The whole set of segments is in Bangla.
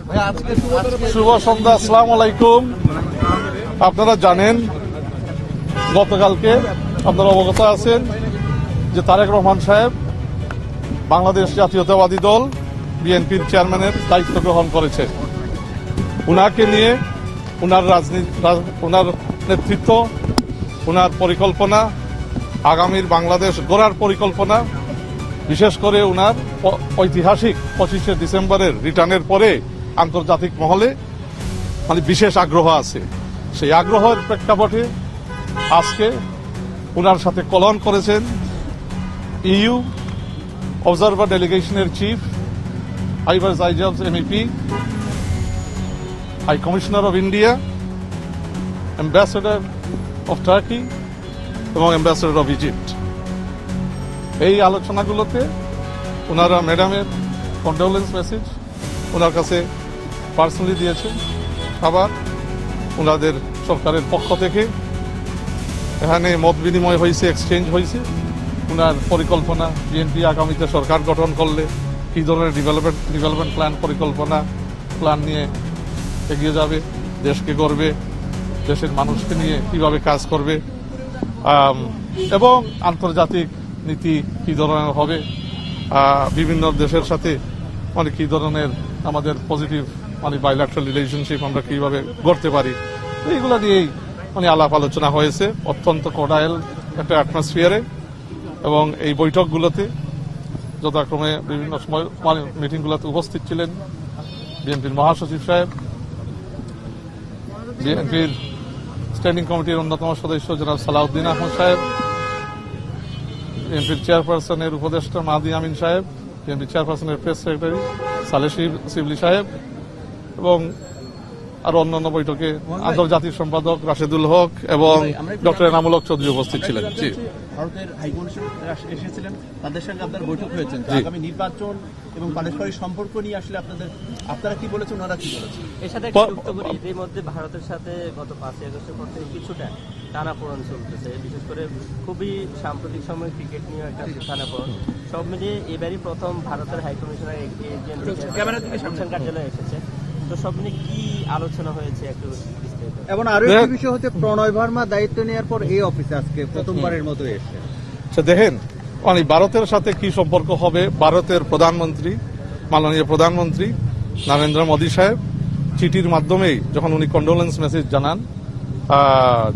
শুভ সন্ধ্যা, আসসালামু আলাইকুম। আপনারা জানেন গতকালকে আপনারা অবগত আছেন যে তারেক রহমান সাহেব বাংলাদেশ জাতীয়তাবাদী দল বিএনপির চেয়ারম্যানের দায়িত্ব গ্রহণ করেছে। উনাকে নিয়ে উনার রাজনীতি, উনার নেতৃত্ব, উনার পরিকল্পনা, আগামীর বাংলাদেশ গড়ার পরিকল্পনা, বিশেষ করে উনার ঐতিহাসিক 25শে ডিসেম্বরের রিটার্নের পরে আন্তর্জাতিক মহলে বিশেষ আগ্রহ আছে। সেই আগ্রহের প্রেক্ষাপটে আজকে উনার সাথে কলন করেছেন ইউ অবজারভার ডেলিগেশনের চিফ আইভার জাইজাল MP, high commissioner of India, ambassador of Turkey এবং অ্যাম্বাসেডর অফ ইজিপ্ট। এই আলোচনাগুলোতে ওনারা ম্যাডামের কন্ডোলেন্স মেসেজ ওনার কাছে পার্সোনালি দিয়েছেন। আবার ওনাদের সরকারের পক্ষ থেকে এখানে মত বিনিময় হয়েছে, এক্সচেঞ্জ হয়েছে। ওনার পরিকল্পনা, বিএনপি আগামীতে সরকার গঠন করলে কী ধরনের ডেভেলপমেন্ট প্ল্যান নিয়ে এগিয়ে যাবে, দেশকে গড়বে, দেশের মানুষকে নিয়ে কিভাবে কাজ করবে, এবং আন্তর্জাতিক নীতি কী ধরনের হবে, বিভিন্ন দেশের সাথে কী ধরনের আমাদের পজিটিভ বাইল্যাটারাল রিলেশনশিপ আমরা কিভাবে গড়তে পারি। তো এইগুলো দিয়েই আলাপ আলোচনা হয়েছে অত্যন্ত কর্ডায়াল একটা অ্যাটমসফিয়ারে। এবং এই বৈঠকগুলোতে যথাক্রমে বিভিন্ন সময় মিটিংগুলোতে উপস্থিত ছিলেন বিএনপির মহাসচিব সাহেব, বিএনপির স্ট্যান্ডিং কমিটির অন্যতম সদস্য জনাব সালাউদ্দিন আহমদ সাহেব, বিএনপির চেয়ারপারসনের উপদেষ্টা মাহাদি আমিন সাহেব, বিএনপি চেয়ারপারসনের প্রেস সেক্রেটারি সালেহ শিবলি সাহেব, এবং আরো অন্যান্য বৈঠকে আন্তর্জাতিক সম্পাদক রাশেদুল হক এবং ডক্টর এনামুল হক চৌধুরী উপস্থিত ছিলেন। ভারতের হাইকমিশন এসেছিলেন, তাদের সঙ্গে আপনার বৈঠক হয়েছেন আগামী নির্বাচন এবং পারস্পরিক সম্পর্ক নিয়ে। আসলে আপনারা কি বলেছেন, ওনারা কি বলেছেন? এর সাথে এর মধ্যে ভারতের সাথে গত 5ই আগস্টের পর থেকে কিছুটা টানাপোড়েন চলতেছে, বিশেষ করে খুবই সাম্প্রতিক সময় ক্রিকেট নিয়ে একটা টানাপোড়েন। সব মিলিয়ে এবারই প্রথম ভারতের হাইকমিশনার এজেন্ট কার্যালয়ে এসেছে। তো সব মিলিয়ে কি আলোচনা হয়েছে একটু বিস্তারিত? এবং আরো একটি বিষয় হচ্ছে প্রণয় ভার্মা দায়িত্ব নেওয়ার পর এই অফিসে আজকে প্রথমবারের মতো এসে দেখেন ভারতের সাথে কি সম্পর্ক হবে। ভারতের প্রধানমন্ত্রী, মাননীয় প্রধানমন্ত্রী নরেন্দ্র মোদী সাহেব চিঠির মাধ্যমেই যখন উনি কন্ডোলেন্স মেসেজ জানান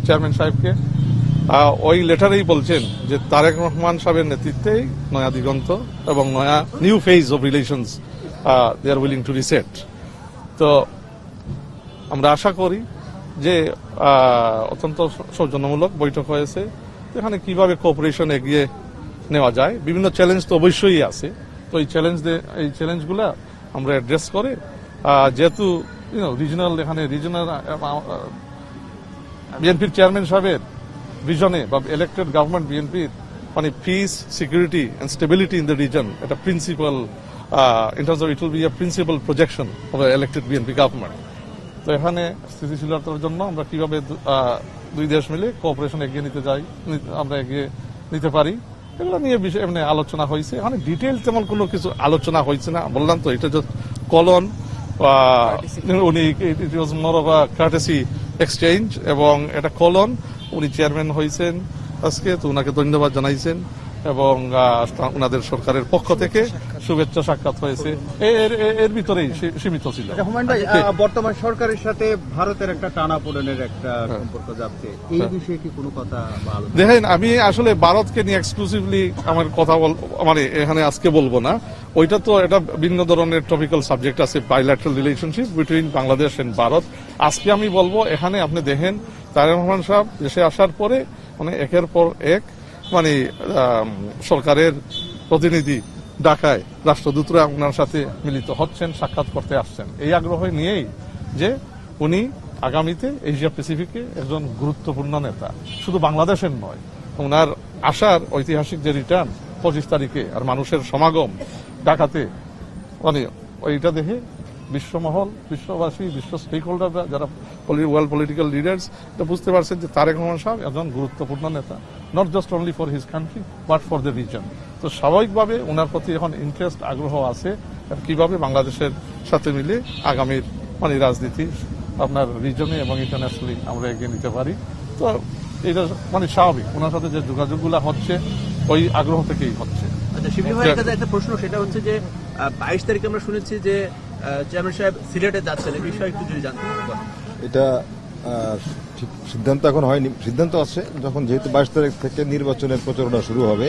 চেয়ারম্যান সাহেবকে, ওই লেটারেই বলছেন যে তারেক রহমান সাহেবের নেতৃত্বেই নয়া দিগন্ত এবং নয়া new phase of relations they are willing to reset. তো আমরা আশা করি যে অত্যন্ত সৌজন্যমূলক বৈঠক হয়েছে। এখানে কিভাবে কোঅপারেশন এগিয়ে নেওয়া যায়, বিভিন্ন চ্যালেঞ্জ তো অবশ্যই আছে। তো এই চ্যালেঞ্জগুলো আমরা অ্যাড্রেস করে, যেহেতু রিজনাল বিএনপির চেয়ারম্যান সাহেবের ভিশনে বা ইলেক্টেড গভর্নমেন্ট বিএনপির peace, security and stability in the region এটা principle in terms of it will be a principal projection of an elected BNP government. তো এখানে স্থিতিশীলতার জন্য আমরা কিভাবে দুই দেশ মিলে কোঅপারেশন এগিয়ে নিতে পারি, এগুলো নিয়ে এমনি আলোচনা হয়েছে। এখানে ডিটেইল তেমন কোনো কিছু আলোচনা হয়েছে না। বললাম তো এটা কলন, উনি it was more of a courtesy exchange, এবং এটা কলন। উনি চেয়ারম্যান হয়েছেন আজকে, তো উনাকে ধন্যবাদ জানাইছেন এবং ওনাদের সরকারের পক্ষ থেকে শুভেচ্ছা সাক্ষাৎ হয়েছে। এর ভিতরেই সীমিত ছিল। বর্তমান সরকারের সাথে ভারতের একটা টানাপোড়েনের একটা সম্পর্ক যাচ্ছে, এই বিষয়ে কি কোনো কথা? দেখেন, আমি আসলে ভারতকে নিয়ে এক্সক্লুসিভলি আমার কথা এখানে আজকে বলবো না। ওইটা তো এটা ভিন্ন ধরনের টপিক্যাল সাবজেক্ট আছে, bilateral relationship between Bangladesh and Bharat. আজকে আমি বলবো এখানে আপনি দেখেন তারেক রহমান সাহেব দেশে আসার পরে একের পর এক সরকারের প্রতিনিধি ঢাকায় রাষ্ট্রদূতরা ওনার সাথে মিলিত হচ্ছেন, সাক্ষাৎ করতে আসছেন। এই আগ্রহ নিয়েই যে উনি আগামীতে এশিয়া প্যাসিফিকে একজন গুরুত্বপূর্ণ নেতা, শুধু বাংলাদেশের নয়। ওনার আসার ঐতিহাসিক যে রিটার্ন 25 তারিখে আর মানুষের সমাগম ঢাকাতে, ওইটা দেখে বিশ্বমহল, বিশ্ববাসী, বিশ্ব স্টেক হোল্ডাররা, যারা ওয়ার্ল্ড পলিটিক্যাল লিডার্স, এটা বুঝতে পারছেন যে তারেক রহমান সাহেব একজন গুরুত্বপূর্ণ নেতা, not just only for his country but for the reason. তো স্বাভাবিকভাবে ওনার প্রতি এখন ইন্টারেস্ট, আগ্রহ আছে। কিভাবে বাংলাদেশের সাথে মিলে আগামীর মানে রাজনীতি আপনার রিজনে এবং ইন্টারন্যাশনালি আমরা এগিয়ে নিতে পারি। তো এটা মানে স্বাভাবিক, ওনার সাথে যে যোগাযোগগুলো হচ্ছে ওই আগ্রহ থেকেই হচ্ছে। আচ্ছা, শিবলি ভাইয়ের কাছে একটা প্রশ্ন, সেটা হচ্ছে যে 22 তারিখে আমরা শুনেছি যে চেয়ারম্যান সাহেব সিলেটে যাচ্ছেন, এই বিষয়ে একটু যদি জানতে পারেন। এটা ঠিক সিদ্ধান্ত এখন হয়নি, সিদ্ধান্ত আছে যখন, যেহেতু 22 তারিখ থেকে নির্বাচনের প্রচারণা শুরু হবে,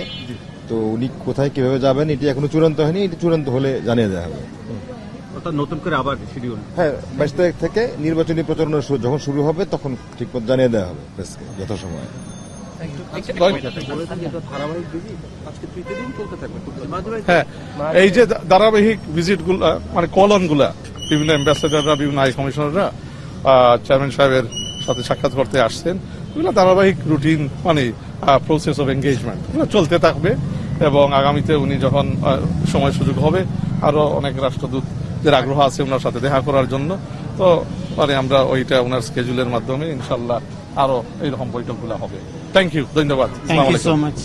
তো উনি কোথায় কিভাবে যাবেন এটি এখনো চূড়ান্ত হয়নি, এটি চূড়ান্ত হলে জানিয়ে দেওয়া হবে। অর্থাৎ নতুন করে আবার শিডিউল। হ্যাঁ, 22 তারিখ থেকে নির্বাচনী প্রচারণা যখন শুরু হবে তখন ঠিক মতো জানিয়ে দেওয়া হবে প্রেসকে যথাসময়ে। হ্যাঁ, এই যে ধারাবাহিক ভিজিট গুলা মানে কলন গুলা বিভিন্ন অ্যাম্বাসেডাররা, বিভিন্ন হাই কমিশনাররা চেয়ারম্যান সাহেবের সাথে সাক্ষাৎ করতে আসছেন, এগুলো ধারাবাহিক রুটিন মানে প্রসেস অফ এঙ্গেজমেন্ট চলতে থাকবে। এবং আগামীতে উনি যখন সময় সুযোগ হবে, আরো অনেক রাষ্ট্রদূতদের আগ্রহ আছে ওনার সাথে দেখা করার জন্য, তো মানে আমরা ওইটা ওনার স্কেজুলের মাধ্যমে ইনশাল্লাহ আরো এইরকম বৈঠকগুলো হবে। থ্যাংক ইউ, ধন্যবাদ। Thank you so much.